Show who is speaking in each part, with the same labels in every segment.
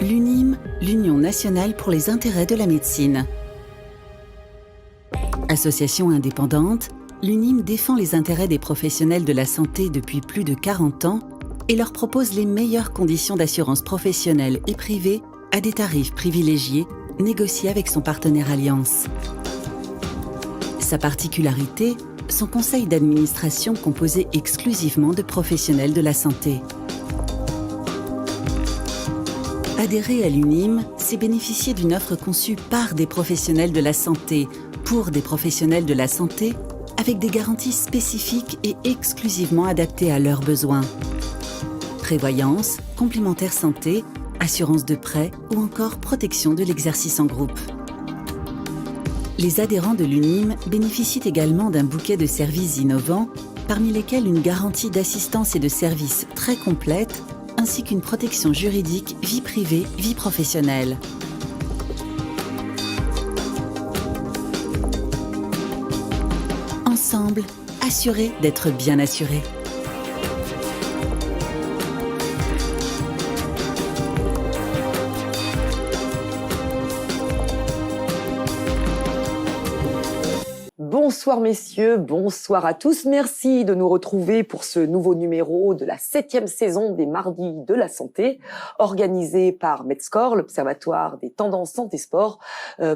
Speaker 1: L'UNIM, l'Union nationale pour les intérêts de la médecine. Association indépendante, l'UNIM défend les intérêts des professionnels de la santé depuis plus de 40 ans et leur propose les meilleures conditions d'assurance professionnelle et privée à des tarifs privilégiés négociés avec son partenaire Allianz. Sa particularité, son conseil d'administration composé exclusivement de professionnels de la santé. Adhérer à l'UNIM, c'est bénéficier d'une offre conçue par des professionnels de la santé, pour des professionnels de la santé, avec des garanties spécifiques et exclusivement adaptées à leurs besoins. Prévoyance, complémentaire santé, assurance de prêt ou encore protection de l'exercice en groupe. Les adhérents de l'UNIM bénéficient également d'un bouquet de services innovants, parmi lesquels une garantie d'assistance et de services très complète, ainsi qu'une protection juridique vie privée, vie professionnelle. Ensemble, assurés d'être bien assurés.
Speaker 2: Bonsoir messieurs, bonsoir à tous. Merci de nous retrouver pour ce nouveau numéro de la 7e saison des Mardis de la Santé, organisé par Medscore, l'Observatoire des tendances santé-sport,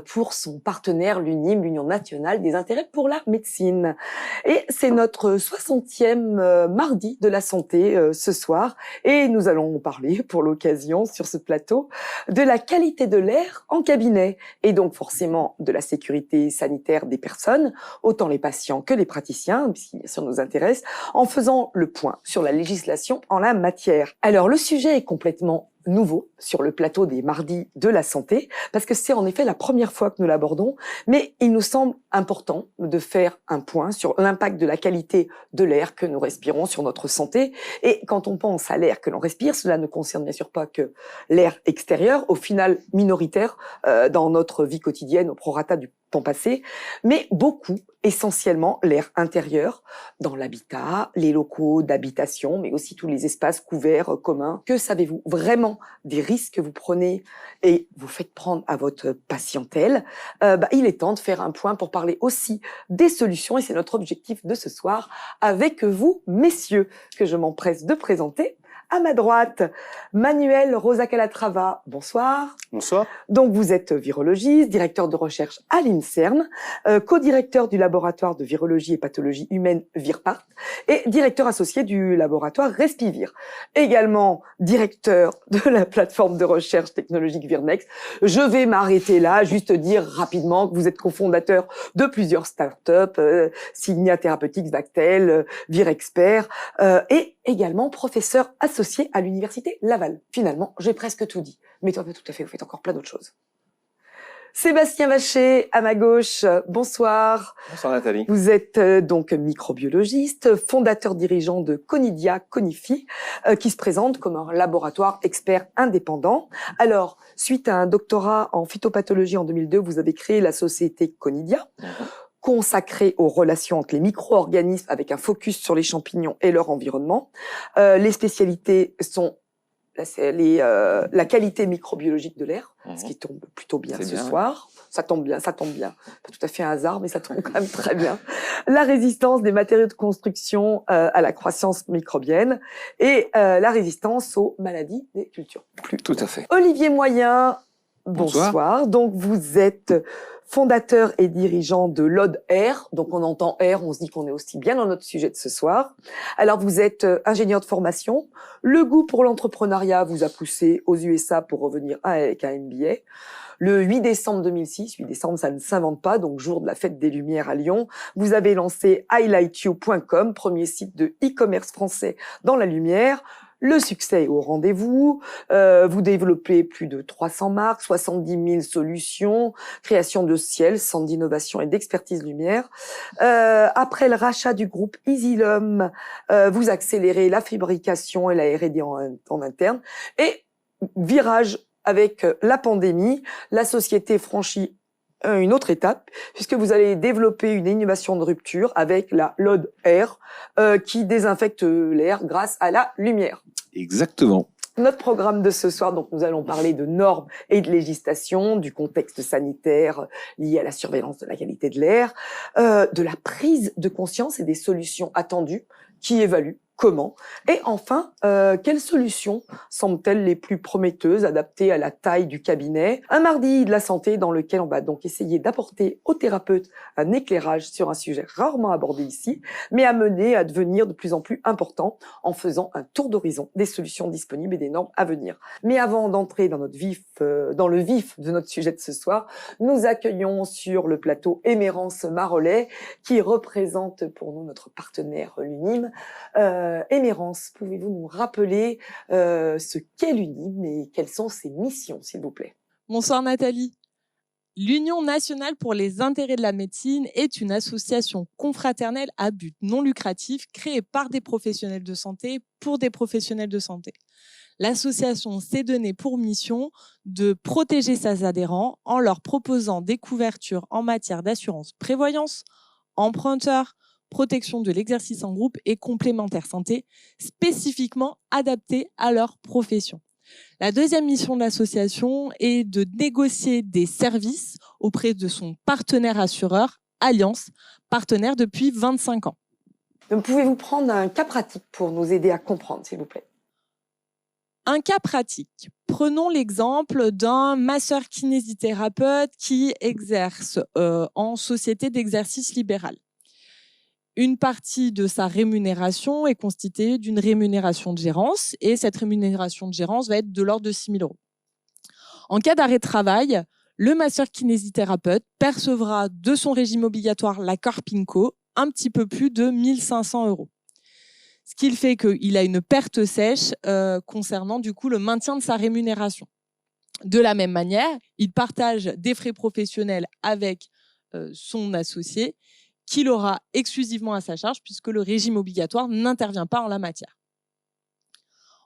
Speaker 2: pour son partenaire l'UNIM, l'Union nationale des intérêts pour la médecine. Et c'est notre 60e Mardi de la Santé ce soir. Et nous allons parler pour l'occasion sur ce plateau de la qualité de l'air en cabinet et donc forcément de la sécurité sanitaire des personnes, autant les patients que les praticiens, puisqu'il bien sûr nous intéresse, en faisant le point sur la législation en la matière. Alors le sujet est complètement nouveau sur le plateau des Mardis de la Santé, parce que c'est en effet la première fois que nous l'abordons, mais il nous semble important de faire un point sur l'impact de la qualité de l'air que nous respirons sur notre santé. Et quand on pense à l'air que l'on respire, cela ne concerne bien sûr pas que l'air extérieur, au final minoritaire dans notre vie quotidienne au prorata du temps passé, mais beaucoup, essentiellement l'air intérieur, dans l'habitat, les locaux d'habitation, mais aussi tous les espaces couverts communs. Que savez-vous vraiment des risques que vous prenez et vous faites prendre à votre patientèle? Il est temps de faire un point pour parler aussi des solutions, et c'est notre objectif de ce soir avec vous, messieurs, que je m'empresse de présenter. À ma droite, Manuel Rosa Calatrava, bonsoir.
Speaker 3: Bonsoir.
Speaker 2: Donc vous êtes virologiste, directeur de recherche à l'INSERM, co-directeur du laboratoire de virologie et pathologie humaine VIRPART et directeur associé du laboratoire Respivir. Également directeur de la plateforme de recherche technologique Virnex. Je vais m'arrêter là, juste dire rapidement que vous êtes cofondateur de plusieurs startups, Signia Therapeutics, Vactel, Virexpert, et également professeur associé à l'université Laval. Finalement, j'ai presque tout dit. Mais toi, tout à fait, vous faites encore plein d'autres choses. Sébastien Vacher, à ma gauche, bonsoir.
Speaker 3: Bonsoir Nathalie.
Speaker 2: Vous êtes donc microbiologiste, fondateur dirigeant de Conidia Conifi, qui se présente comme un laboratoire expert indépendant. Alors, suite à un doctorat en phytopathologie en 2002, vous avez créé la société Conidia, consacrée aux relations entre les micro-organismes avec un focus sur les champignons et leur environnement. Les spécialités sont la qualité microbiologique de l'air, ce qui tombe plutôt bien ce soir. Ça tombe bien. Pas tout à fait un hasard, mais ça tombe quand même très bien. La résistance des matériaux de construction à la croissance microbienne et la résistance aux maladies des cultures.
Speaker 3: Tout à fait.
Speaker 2: Olivier Moyen, bonsoir. Donc vous êtes fondateur et dirigeant de l'Ode Air. Donc on entend air, on se dit qu'on est aussi bien dans notre sujet de ce soir. Alors vous êtes ingénieur de formation. Le goût pour l'entrepreneuriat vous a poussé aux USA pour revenir avec un MBA. Le 8 décembre 2006, 8 décembre ça ne s'invente pas, donc jour de la fête des Lumières à Lyon, vous avez lancé highlightyou.com, premier site de e-commerce français dans la lumière. Le succès est au rendez-vous, vous développez plus de 300 marques, 70 000 solutions, création de ciel, centre d'innovation et d'expertise lumière. Après le rachat du groupe EasyLum, vous accélérez la fabrication et la R&D en interne. Et virage avec la pandémie, la société franchit une autre étape, puisque vous allez développer une innovation de rupture avec la LOD Air, qui désinfecte l'air grâce à la lumière.
Speaker 3: Exactement.
Speaker 2: Notre programme de ce soir, donc nous allons parler de normes et de législation, du contexte sanitaire lié à la surveillance de la qualité de l'air, de la prise de conscience et des solutions attendues, qui évaluent, comment, et enfin, quelles solutions semblent-elles les plus prometteuses, adaptées à la taille du cabinet. Un mardi de la santé dans lequel on va donc essayer d'apporter aux thérapeutes un éclairage sur un sujet rarement abordé ici, mais amené à devenir de plus en plus important en faisant un tour d'horizon des solutions disponibles et des normes à venir. Mais avant d'entrer dans le vif de notre sujet de ce soir, nous accueillons sur le plateau Émérance Marollet, qui représente pour nous notre partenaire l'UNIM. Émérance, pouvez-vous nous rappeler ce qu'est l'UNIM et quelles sont ses missions, s'il vous plaît?
Speaker 3: Bonsoir Nathalie. L'Union nationale pour les intérêts de la médecine est une association confraternelle à but non lucratif créée par des professionnels de santé pour des professionnels de santé. L'association s'est donnée pour mission de protéger ses adhérents en leur proposant des couvertures en matière d'assurance prévoyance, emprunteur, protection de l'exercice en groupe et complémentaire santé spécifiquement adaptés à leur profession. La deuxième mission de l'association est de négocier des services auprès de son partenaire assureur, Allianz, partenaire depuis 25 ans.
Speaker 2: Donc, pouvez-vous prendre un cas pratique pour nous aider à comprendre, s'il vous plaît?
Speaker 3: Un cas pratique. Prenons l'exemple d'un masseur-kinésithérapeute qui exerce en société d'exercice libéral. Une partie de sa rémunération est constituée d'une rémunération de gérance et cette rémunération de gérance va être de l'ordre de 6 000 €. En cas d'arrêt de travail, le masseur-kinésithérapeute percevra de son régime obligatoire, la Carpinco, un petit peu plus de 1 500 €. Ce qui fait qu'il a une perte sèche concernant du coup le maintien de sa rémunération. De la même manière, il partage des frais professionnels avec son associé qu'il aura exclusivement à sa charge puisque le régime obligatoire n'intervient pas en la matière.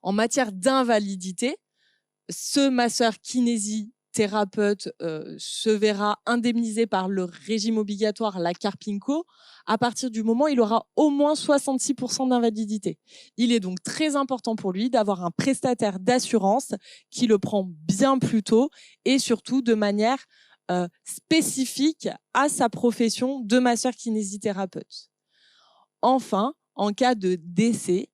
Speaker 3: En matière d'invalidité, ce masseur kinésithérapeute se verra indemnisé par le régime obligatoire, la Carpinco, à partir du moment où il aura au moins 66% d'invalidité. Il est donc très important pour lui d'avoir un prestataire d'assurance qui le prend bien plus tôt et surtout de manière spécifique à sa profession de masseur-kinésithérapeute. Enfin, en cas de décès,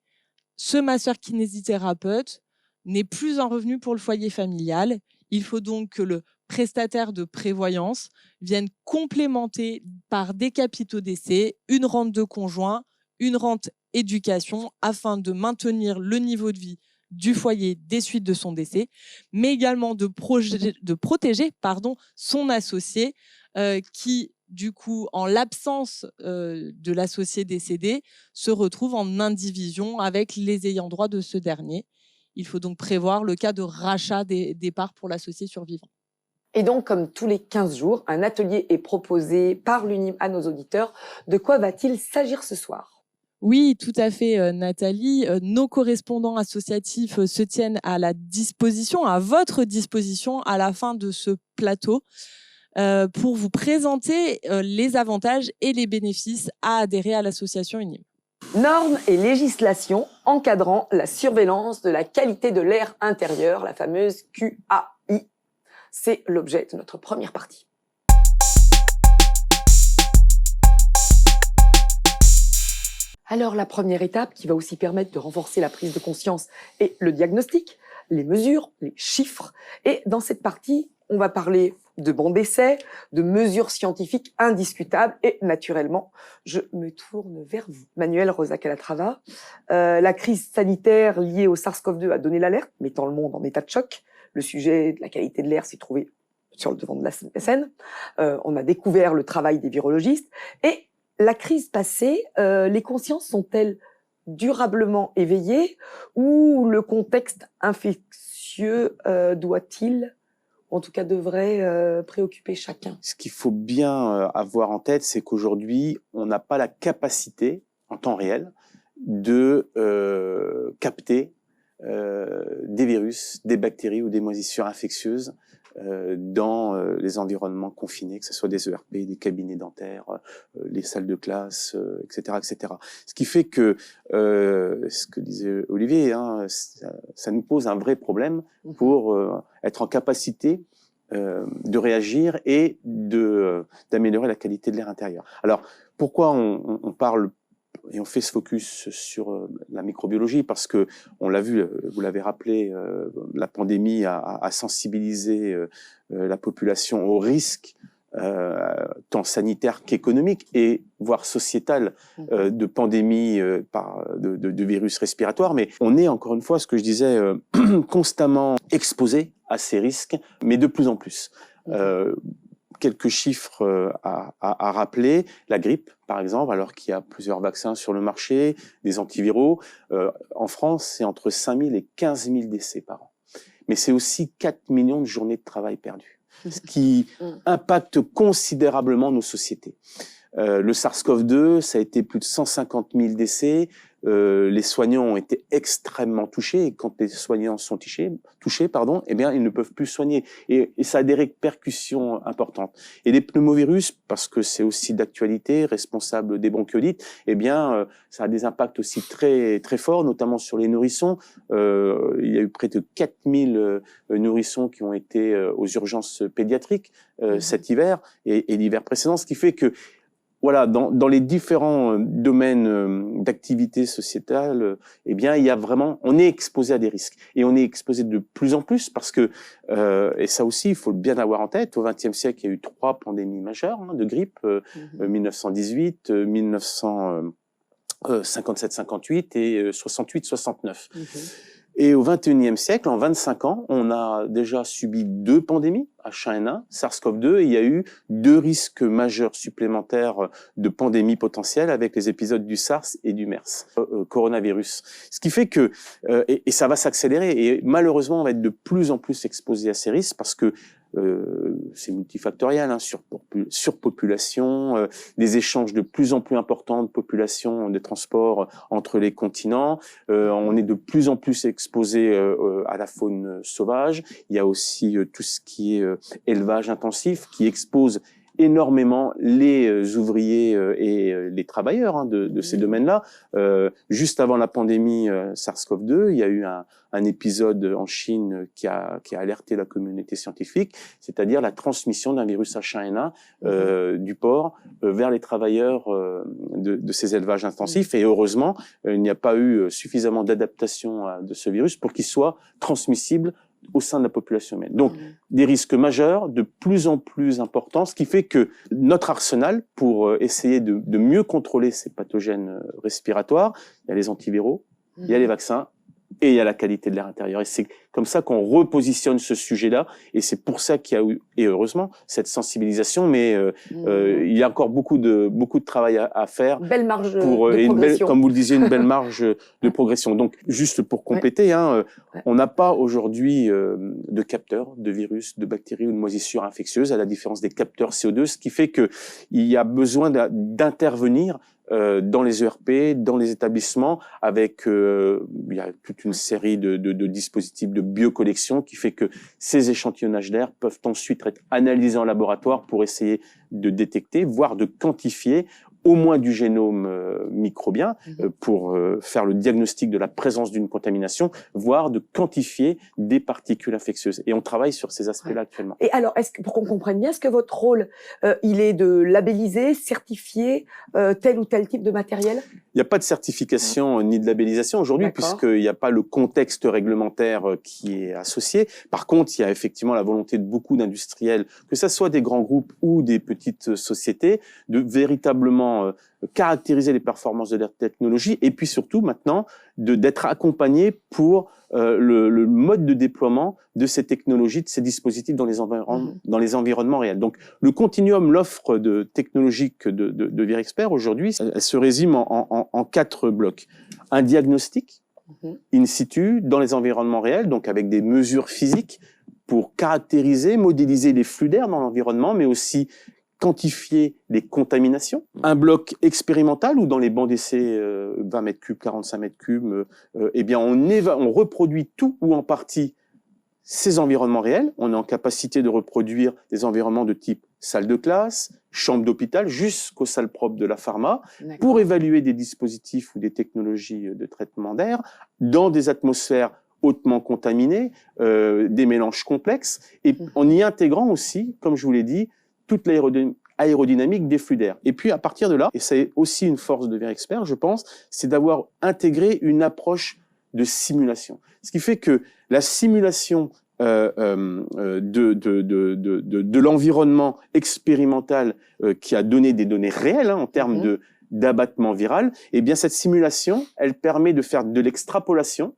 Speaker 3: ce masseur-kinésithérapeute n'est plus un revenu pour le foyer familial. Il faut donc que le prestataire de prévoyance vienne complémenter par des capitaux décès, une rente de conjoint, une rente éducation, afin de maintenir le niveau de vie du foyer des suites de son décès, mais également de protéger son associé qui, du coup, en l'absence de l'associé décédé, se retrouve en indivision avec les ayants droit de ce dernier. Il faut donc prévoir le cas de rachat des parts pour l'associé survivant.
Speaker 2: Et donc, comme tous les 15 jours, un atelier est proposé par l'UNIM à nos auditeurs. De quoi va-t-il s'agir ce soir?
Speaker 3: Oui, tout à fait, Nathalie. Nos correspondants associatifs se tiennent à votre disposition à la fin de ce plateau pour vous présenter les avantages et les bénéfices à adhérer à l'association UNIM.
Speaker 2: Normes et législation encadrant la surveillance de la qualité de l'air intérieur, la fameuse QAI. C'est l'objet de notre première partie. Alors, la première étape qui va aussi permettre de renforcer la prise de conscience est le diagnostic, les mesures, les chiffres. Et dans cette partie, on va parler de bons d'essai, de mesures scientifiques indiscutables et naturellement, je me tourne vers vous. Manuel Rosa-Calatrava, la crise sanitaire liée au SARS-CoV-2 a donné l'alerte, mettant le monde en état de choc. Le sujet de la qualité de l'air s'est trouvé sur le devant de la scène. On a découvert le travail des virologistes et la crise passée, les consciences sont-elles durablement éveillées ou le contexte infectieux doit-il, ou en tout cas devrait, préoccuper chacun?
Speaker 4: Ce qu'il faut bien avoir en tête, c'est qu'aujourd'hui, on n'a pas la capacité, en temps réel, de capter des virus, des bactéries ou des moisissures infectieuses dans les environnements confinés, que ce soit des ERP, des cabinets dentaires, les salles de classe, etc., etc. Ce qui fait que, ce que disait Olivier, hein, ça nous pose un vrai problème pour être en capacité de réagir et d'améliorer la qualité de l'air intérieur. Alors, pourquoi on parle et on fait ce focus sur la microbiologie? Parce que, on l'a vu, vous l'avez rappelé, la pandémie a sensibilisé la population au risque tant sanitaire qu'économique et voire sociétal de pandémie de virus respiratoires. Mais on est, encore une fois, ce que je disais, constamment exposé à ces risques, mais de plus en plus. Quelques chiffres à rappeler. La grippe, par exemple, alors qu'il y a plusieurs vaccins sur le marché, des antiviraux. En France, c'est entre 5 000 et 15 000 décès par an. Mais c'est aussi 4 millions de journées de travail perdues, ce qui impacte considérablement nos sociétés. Le SARS-CoV-2, ça a été plus de 150 000 décès. Les soignants ont été extrêmement touchés, et quand les soignants sont touchés, eh bien, ils ne peuvent plus soigner. Et ça a des répercussions importantes. Et les pneumovirus, parce que c'est aussi d'actualité, responsable des bronchiolites, eh bien, ça a des impacts aussi très, très forts, notamment sur les nourrissons. Il y a eu près de 4000 nourrissons qui ont été aux urgences pédiatriques cet hiver et l'hiver précédent, ce qui fait que voilà, dans les différents domaines d'activité sociétale, eh bien, il y a vraiment, on est exposé à des risques. Et on est exposé de plus en plus parce que, et ça aussi, il faut bien avoir en tête, au XXe siècle, il y a eu 3 pandémies majeures de grippe, 1918, 1957-58 et 68-69. Et au XXIe siècle, en 25 ans, on a déjà subi 2 pandémies, H1N1, SARS-CoV-2, et il y a eu 2 risques majeurs supplémentaires de pandémies potentielles avec les épisodes du SARS et du MERS, coronavirus. Ce qui fait que, et ça va s'accélérer, et malheureusement, on va être de plus en plus exposé à ces risques parce que c'est multifactoriel, hein, surpopulation, des échanges de plus en plus importants de population, de transport entre les continents. On est de plus en plus exposé à la faune sauvage. Il y a aussi tout ce qui est élevage intensif qui expose énormément les ouvriers et les travailleurs de ces domaines-là. Juste avant la pandémie SARS-CoV-2, il y a eu un épisode en Chine qui a alerté la communauté scientifique, c'est-à-dire la transmission d'un virus H1N1 du porc vers les travailleurs de ces élevages intensifs. Et heureusement, il n'y a pas eu suffisamment d'adaptation de ce virus pour qu'il soit transmissible au sein de la population humaine. Donc, des risques majeurs, de plus en plus importants, ce qui fait que notre arsenal, pour essayer de mieux contrôler ces pathogènes respiratoires, il y a les antiviraux, il y a les vaccins, et il y a la qualité de l'air intérieur. Et c'est comme ça qu'on repositionne ce sujet-là, et c'est pour ça qu'il y a eu, et heureusement, cette sensibilisation, mais il y a encore beaucoup de travail à faire.
Speaker 2: Belle marge
Speaker 4: pour,
Speaker 2: de progression.
Speaker 4: comme vous le disiez, une belle marge de progression. Donc, juste pour compléter, on n'a pas aujourd'hui de capteurs de virus, de bactéries ou de moisissures infectieuses, à la différence des capteurs CO2, ce qui fait que il y a besoin d'intervenir dans les ERP, dans les établissements, avec il y a toute une série de dispositifs de biocollection qui fait que ces échantillonnages d'air peuvent ensuite être analysés en laboratoire pour essayer de détecter, voire de quantifier au moins du génome microbien pour faire le diagnostic de la présence d'une contamination, voire de quantifier des particules infectieuses. Et on travaille sur ces aspects-là actuellement.
Speaker 2: Et alors, pour qu'on comprenne bien, est-ce que votre rôle, il est de labelliser, certifier tel ou tel type de matériel?
Speaker 4: Il n'y a pas de certification ni de labellisation aujourd'hui, puisqu'il n'y a pas le contexte réglementaire qui est associé. Par contre, il y a effectivement la volonté de beaucoup d'industriels, que ce soit des grands groupes ou des petites sociétés, de véritablement caractériser les performances de leur technologie et puis surtout maintenant d'être accompagné pour le mode de déploiement de ces technologies, de ces dispositifs dans les environnements réels. Donc le continuum, l'offre de technologique de Virexpert aujourd'hui, elle se résume en 4 blocs. Un diagnostic in situ dans les environnements réels, donc avec des mesures physiques pour caractériser, modéliser les flux d'air dans l'environnement, mais aussi quantifier les contaminations. Un bloc expérimental où dans les bancs d'essai 20 mètres cubes, 45 mètres cubes, eh bien on reproduit tout ou en partie ces environnements réels, on est en capacité de reproduire des environnements de type salle de classe, chambre d'hôpital, jusqu'aux salles propres de la pharma, pour évaluer des dispositifs ou des technologies de traitement d'air dans des atmosphères hautement contaminées, des mélanges complexes, et en y intégrant aussi, comme je vous l'ai dit, toute l'aérodynamique des flux d'air. Et puis à partir de là, et c'est aussi une force de VirExpert, je pense, c'est d'avoir intégré une approche de simulation. Ce qui fait que la simulation de l'environnement expérimental qui a donné des données réelles en termes d'abattement viral, eh bien cette simulation, elle permet de faire de l'extrapolation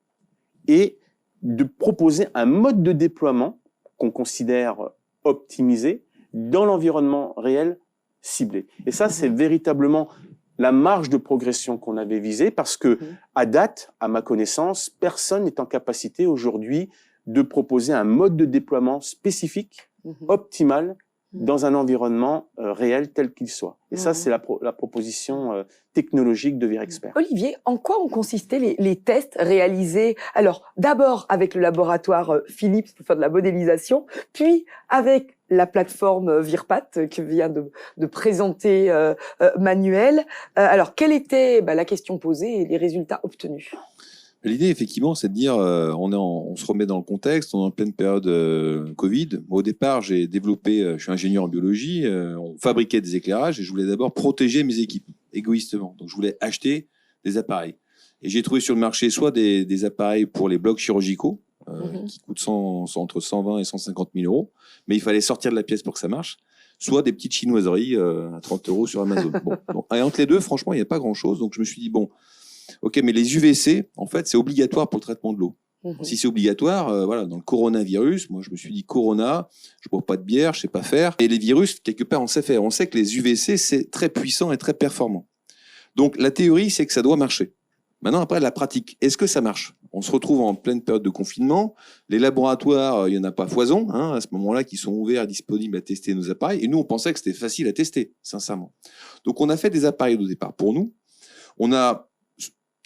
Speaker 4: et de proposer un mode de déploiement qu'on considère optimisé dans l'environnement réel ciblé. Et ça, c'est véritablement la marge de progression qu'on avait visée, parce que, à date, à ma connaissance, personne n'est en capacité aujourd'hui de proposer un mode de déploiement spécifique, optimal, dans un environnement réel tel qu'il soit. Et ça, c'est la proposition technologique de VirExpert.
Speaker 2: Olivier, en quoi ont consisté les tests réalisés? Alors, d'abord avec le laboratoire Philips pour faire de la modélisation, puis avec la plateforme Virpat que vient de présenter Manuel. Alors, quelle était la question posée et les résultats obtenus?
Speaker 5: L'idée, effectivement, c'est de dire, on se remet dans le contexte, on est en pleine période Covid. Moi, au départ, j'ai développé, je suis ingénieur en biologie, on fabriquait des éclairages et je voulais d'abord protéger mes équipes, égoïstement. Donc, je voulais acheter des appareils. Et j'ai trouvé sur le marché soit des appareils pour les blocs chirurgicaux, qui coûtent entre 120 et 150 000 euros, mais il fallait sortir de la pièce pour que ça marche, soit des petites chinoiseries à 30 euros sur Amazon. Bon. Et entre les deux, franchement, il n'y a pas grand-chose. Donc, je me suis dit, bon, ok, mais les UVC, en fait, c'est obligatoire pour le traitement de l'eau. Si c'est obligatoire, voilà, dans le coronavirus, moi, je me suis dit, Corona, je bois pas de bière, je sais pas faire. Et les virus, quelque part, on sait faire. On sait que les UVC, c'est très puissant et très performant. Donc, la théorie, c'est que ça doit marcher. Maintenant, après, la pratique, est-ce que ça marche? On se retrouve en pleine période de confinement. Les laboratoires, il n'y en a pas foison, à ce moment-là, qui sont ouverts et disponibles à tester nos appareils. Et nous, on pensait que c'était facile à tester, sincèrement. Donc, on a fait des appareils au départ pour nous. On a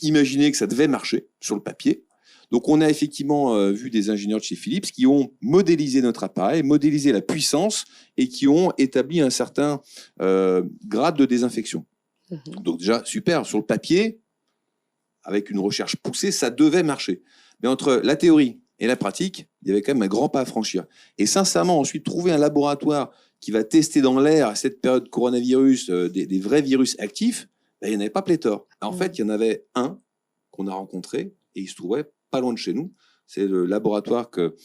Speaker 5: imaginé que ça devait marcher sur le papier. Donc, on a effectivement vu des ingénieurs de chez Philips qui ont modélisé notre appareil, modélisé la puissance et qui ont établi un certain grade de désinfection. Donc, déjà, super, sur le papier, avec une recherche poussée, ça devait marcher. Mais entre la théorie et la pratique, il y avait quand même un grand pas à franchir. Et sincèrement, ensuite, trouver un laboratoire qui va tester dans l'air à cette période coronavirus des vrais virus actifs, il n'y en avait pas pléthore. En fait, il y en avait un qu'on a rencontré et il se trouvait pas loin de chez nous. C'est le laboratoire que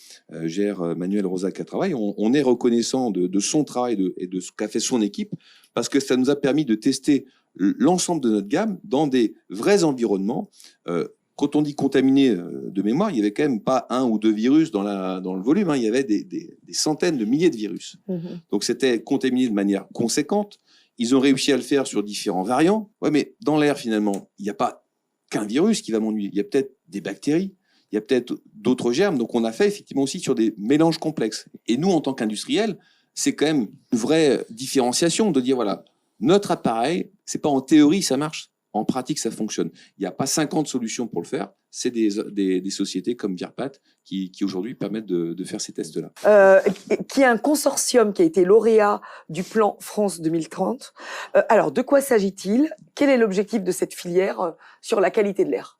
Speaker 5: gère Manuel Rosac à travail. On est reconnaissant de son travail et de ce qu'a fait son équipe parce que ça nous a permis de tester l'ensemble de notre gamme dans des vrais environnements. Quand on dit contaminé de mémoire, il y avait quand même pas un ou deux virus dans le volume. Il y avait des centaines de milliers de virus. Donc c'était contaminé de manière conséquente. Ils ont réussi à le faire sur différents variants. Ouais, mais dans l'air, finalement, il n'y a pas qu'un virus qui va m'ennuyer. Il y a peut-être des bactéries, il y a peut-être d'autres germes. Donc, on a fait effectivement aussi sur des mélanges complexes. Et nous, en tant qu'industriels, c'est quand même une vraie différenciation de dire, voilà, notre appareil, c'est pas en théorie, ça marche. En pratique, ça fonctionne. Il n'y a pas 50 solutions pour le faire. C'est des sociétés comme Virpat qui aujourd'hui permettent de faire ces tests-là.
Speaker 2: Qui est un consortium qui a été lauréat du plan France 2030. Alors, de quoi s'agit-il? Quel est l'objectif de cette filière sur la qualité de l'air?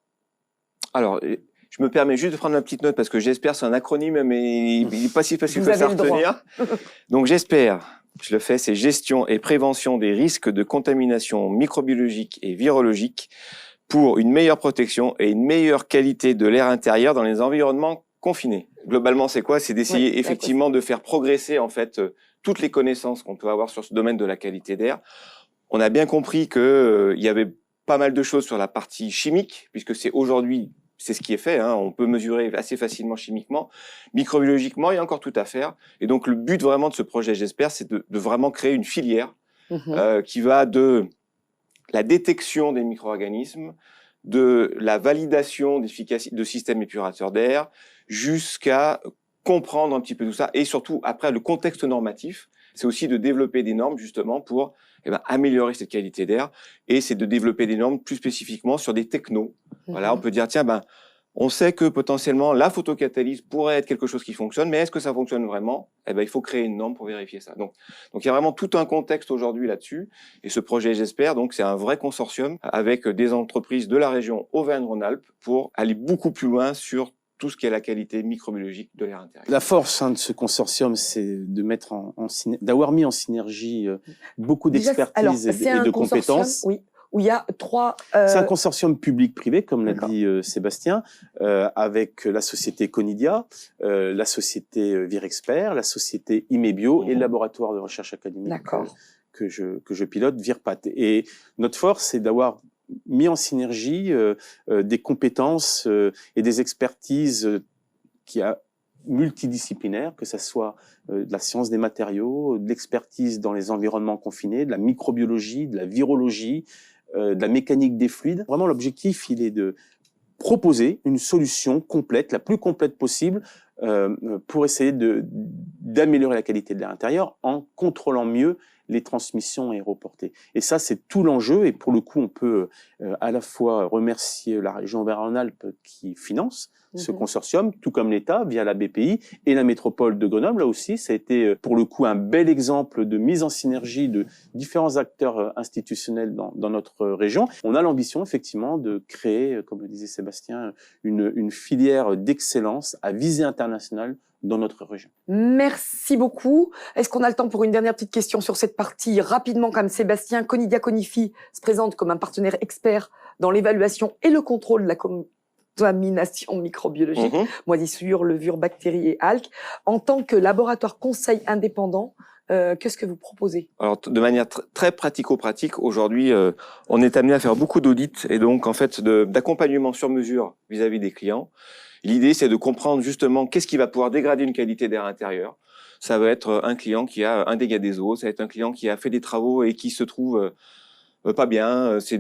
Speaker 6: Alors, je me permets juste de prendre ma petite note parce que j'espère, c'est un acronyme, mais il n'est pas si facile que ça à retenir. Donc, j'espère... Je le fais, c'est gestion et prévention des risques de contamination microbiologique et virologique pour une meilleure protection et une meilleure qualité de l'air intérieur dans les environnements confinés. Globalement, c'est quoi? C'est d'essayer effectivement de faire progresser en fait toutes les connaissances qu'on peut avoir sur ce domaine de la qualité d'air. On a bien compris que il y avait pas mal de choses sur la partie chimique, puisque c'est aujourd'hui c'est ce qui est fait, on peut mesurer assez facilement chimiquement. Microbiologiquement, il y a encore tout à faire. Et donc, le but vraiment de ce projet, j'espère, c'est de vraiment créer une filière qui va de la détection des micro-organismes, de la validation d'efficacité de systèmes épurateurs d'air, jusqu'à comprendre un petit peu tout ça. Et surtout, après, le contexte normatif, c'est aussi de développer des normes, justement, pour améliorer cette qualité d'air. Et c'est de développer des normes plus spécifiquement sur des technos. Voilà, on peut dire, tiens, On sait que potentiellement la photocatalyse pourrait être quelque chose qui fonctionne, mais est-ce que ça fonctionne vraiment? Eh ben, il faut créer une norme pour vérifier ça. Donc il y a vraiment tout un contexte aujourd'hui là-dessus. Et ce projet, j'espère, donc c'est un vrai consortium avec des entreprises de la région Auvergne-Rhône-Alpes pour aller beaucoup plus loin sur tout ce qui est la qualité microbiologique de l'air intérieur.
Speaker 4: La force de ce consortium, c'est de mettre d'avoir mis en synergie beaucoup d'expertise et de compétences.
Speaker 2: Oui. Où il y a 3...
Speaker 4: C'est un consortium public-privé, comme l'a dit Sébastien, avec la société Conidia, la société Virexpert, la société Imebio et le laboratoire de recherche académique que je pilote, Virpat. Et notre force, c'est d'avoir mis en synergie des compétences et des expertises multidisciplinaires, que ce soit de la science des matériaux, de l'expertise dans les environnements confinés, de la microbiologie, de la virologie, de la mécanique des fluides. Vraiment, l'objectif, il est de proposer une solution complète, la plus complète possible, pour essayer d'améliorer la qualité de l'air intérieur en contrôlant mieux les transmissions aéroportées. Et ça, c'est tout l'enjeu. Et pour le coup, on peut à la fois remercier la région Auvergne-Rhône-Alpes qui finance ce consortium, tout comme l'État via la BPI et la métropole de Grenoble. Là aussi, ça a été pour le coup un bel exemple de mise en synergie de différents acteurs institutionnels dans notre région. On a l'ambition effectivement de créer, comme le disait Sébastien, une filière d'excellence à visée internationale dans notre région.
Speaker 2: Merci beaucoup. Est-ce qu'on a le temps pour une dernière petite question sur cette partie? Rapidement, comme Sébastien, Conidia Conifi se présente comme un partenaire expert dans l'évaluation et le contrôle de la contamination microbiologique, moisissures, levures, bactéries et algues. En tant que laboratoire conseil indépendant, qu'est-ce que vous proposez?
Speaker 6: Alors, de manière très pratico-pratique, aujourd'hui, on est amené à faire beaucoup d'audits et donc, en fait, d'accompagnement sur mesure vis-à-vis des clients. L'idée, c'est de comprendre justement qu'est-ce qui va pouvoir dégrader une qualité d'air intérieur. Ça va être un client qui a un dégât des eaux, ça va être un client qui a fait des travaux et qui se trouve pas bien. C'est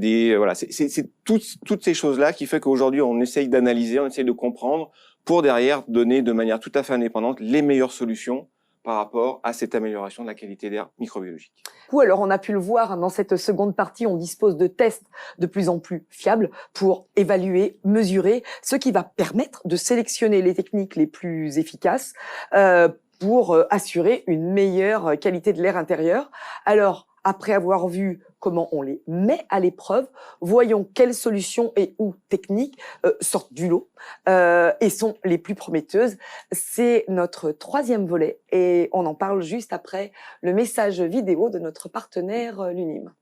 Speaker 6: toutes ces choses-là qui fait qu'aujourd'hui, on essaye d'analyser, on essaye de comprendre pour derrière donner de manière tout à fait indépendante les meilleures solutions par rapport à cette amélioration de la qualité d'air microbiologique.
Speaker 2: Alors, on a pu le voir dans cette seconde partie, on dispose de tests de plus en plus fiables pour évaluer, mesurer, ce qui va permettre de sélectionner les techniques les plus efficaces pour assurer une meilleure qualité de l'air intérieur. Alors, après avoir vu comment on les met à l'épreuve, voyons quelles solutions et ou techniques sortent du lot et sont les plus prometteuses. C'est notre 3e volet et on en parle juste après le message vidéo de notre partenaire l'UNIM.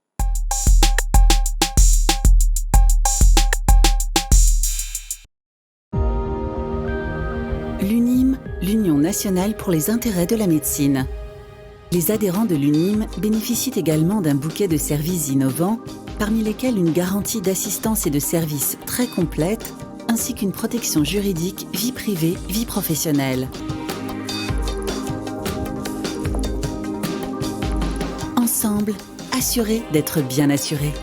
Speaker 1: L'UNIM, l'Union nationale pour les intérêts de la médecine. Les adhérents de l'UNIM bénéficient également d'un bouquet de services innovants, parmi lesquels une garantie d'assistance et de services très complète, ainsi qu'une protection juridique vie privée, vie professionnelle. Ensemble, assurés d'être bien assurés.